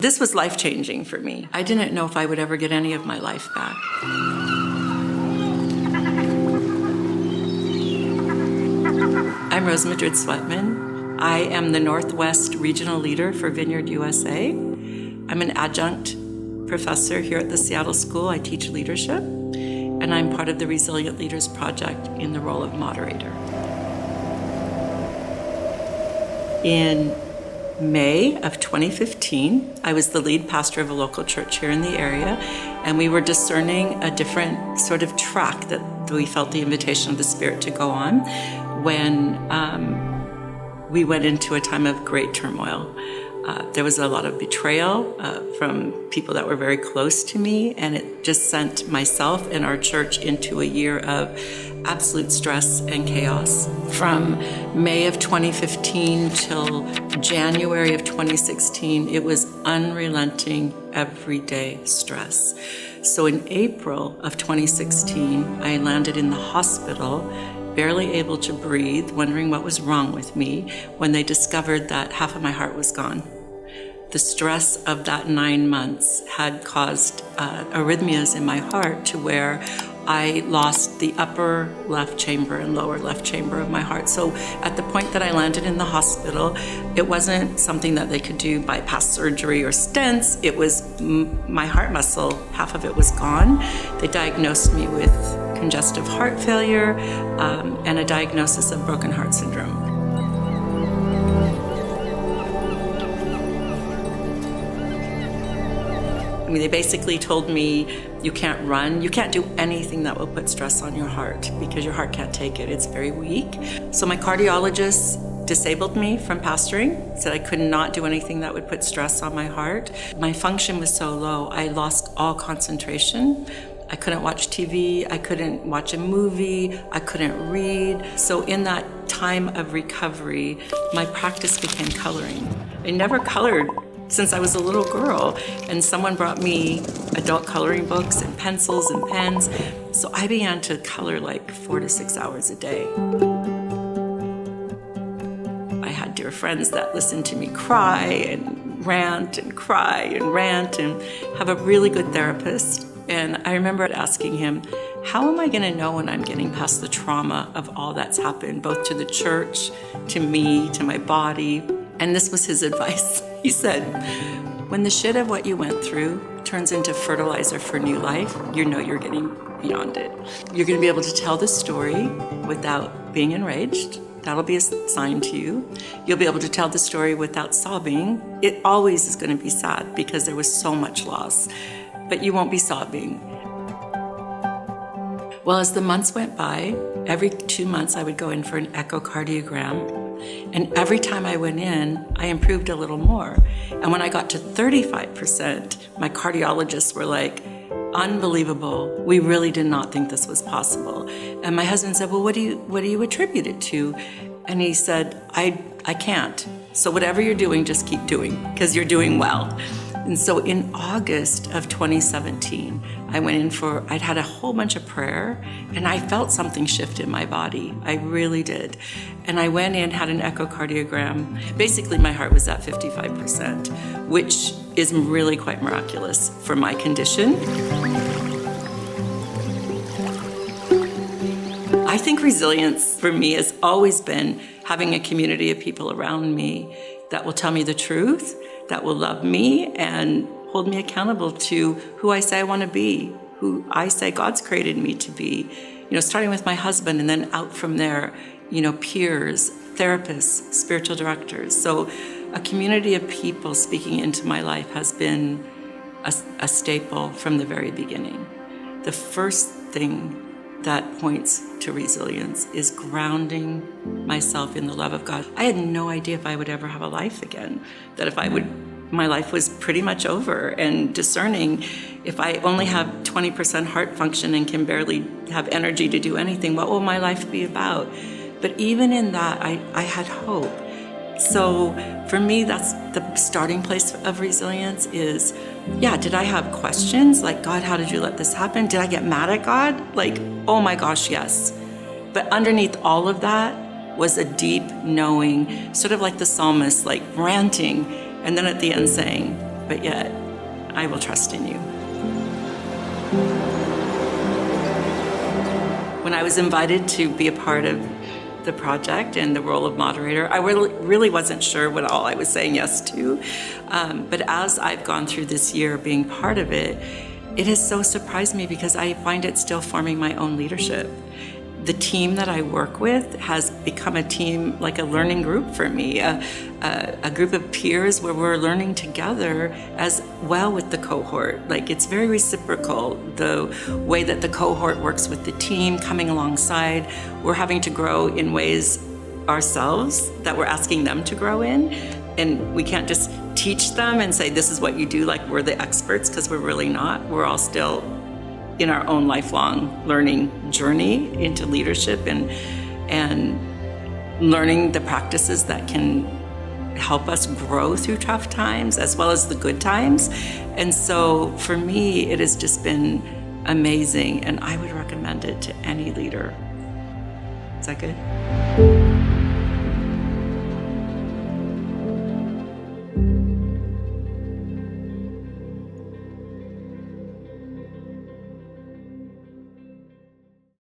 This was life-changing for me. I didn't know if I would ever get any of my life back. I'm Rose Madrid Swetman. I am the Northwest Regional Leader for Vineyard USA. I'm an adjunct professor here at the Seattle School. I teach leadership, and I'm part of the Resilient Leaders Project in the role of moderator. In May of 2015, I was the lead pastor of a local church here in the area, and we were discerning a different sort of track that we felt the invitation of the Spirit to go on when we went into a time of great turmoil. There was a lot of betrayal from people that were very close to me, and it just sent myself and our church into a year of absolute stress and chaos. From May of 2015 till January of 2016, it was unrelenting, everyday stress. So in April of 2016, I landed in the hospital, barely able to breathe, wondering what was wrong with me, when they discovered that half of my heart was gone. The stress of that 9 months had caused arrhythmias in my heart to where I lost the upper left chamber and lower left chamber of my heart. So at the point that I landed in the hospital, it wasn't something that they could do bypass surgery or stents. It was my heart muscle, half of it was gone. They diagnosed me with congestive heart failure and a diagnosis of broken heart syndrome. I mean, they basically told me, you can't run, you can't do anything that will put stress on your heart because your heart can't take it, it's very weak. So my cardiologist disabled me from pastoring, said I could not do anything that would put stress on my heart. My function was so low, I lost all concentration. I couldn't watch TV, I couldn't watch a movie, I couldn't read. So in that time of recovery, my practice became coloring. I never colored since I was a little girl, and someone brought me adult coloring books and pencils and pens. So I began to color like 4 to 6 hours a day. I had dear friends that listened to me cry and rant and cry and rant, and have a really good therapist. And I remember asking him, how am I going to know when I'm getting past the trauma of all that's happened, both to the church, to me, to my body? And this was his advice. He said, when the shit of what you went through turns into fertilizer for new life, you know you're getting beyond it. You're going to be able to tell the story without being enraged. That'll be a sign to you. You'll be able to tell the story without sobbing. It always is going to be sad because there was so much loss, but you won't be sobbing. Well, as the months went by, every 2 months I would go in for an echocardiogram. And every time I went in, I improved a little more. And when I got to 35%, my cardiologists were like, unbelievable. We really did not think this was possible. And my husband said, well, what do you attribute it to? And he said, I can't. So whatever you're doing, just keep doing, because you're doing well. And so in August of 2017, I went in I'd had a whole bunch of prayer, and I felt something shift in my body. I really did. And I went in, had an echocardiogram. Basically, my heart was at 55%, which is really quite miraculous for my condition. I think resilience for me has always been having a community of people around me that will tell me the truth, that will love me and hold me accountable to who I say I want to be, who I say God's created me to be. You know, starting with my husband and then out from there, you know, peers, therapists, spiritual directors. So a community of people speaking into my life has been a staple from the very beginning. The first thing that points to resilience is grounding myself in the love of God. I had no idea if I would ever have a life again, that my life was pretty much over, and discerning if I only have 20% heart function and can barely have energy to do anything, what will my life be about? But even in that, I had hope. So for me, that's the starting place of resilience is, yeah, did I have questions? Like, God, how did you let this happen? Did I get mad at God? Like, oh my gosh, yes. But underneath all of that was a deep knowing, sort of like the psalmist, like ranting, and then at the end saying, but yet I will trust in you. When I was invited to be a part of the project and the role of moderator, I really wasn't sure what all I was saying yes to. But as I've gone through this year being part of it, it has so surprised me because I find it still forming my own leadership. The team that I work with has become a team, like a learning group for me, a group of peers where we're learning together as well with the cohort. Like, it's very reciprocal, the way that the cohort works with the team, coming alongside. We're having to grow in ways ourselves that we're asking them to grow in. And we can't just teach them and say, this is what you do, like we're the experts, because we're really not. We're all still in our own lifelong learning journey into leadership and learning the practices that can help us grow through tough times as well as the good times. And so for me, it has just been amazing, and I would recommend it to any leader. Is that good?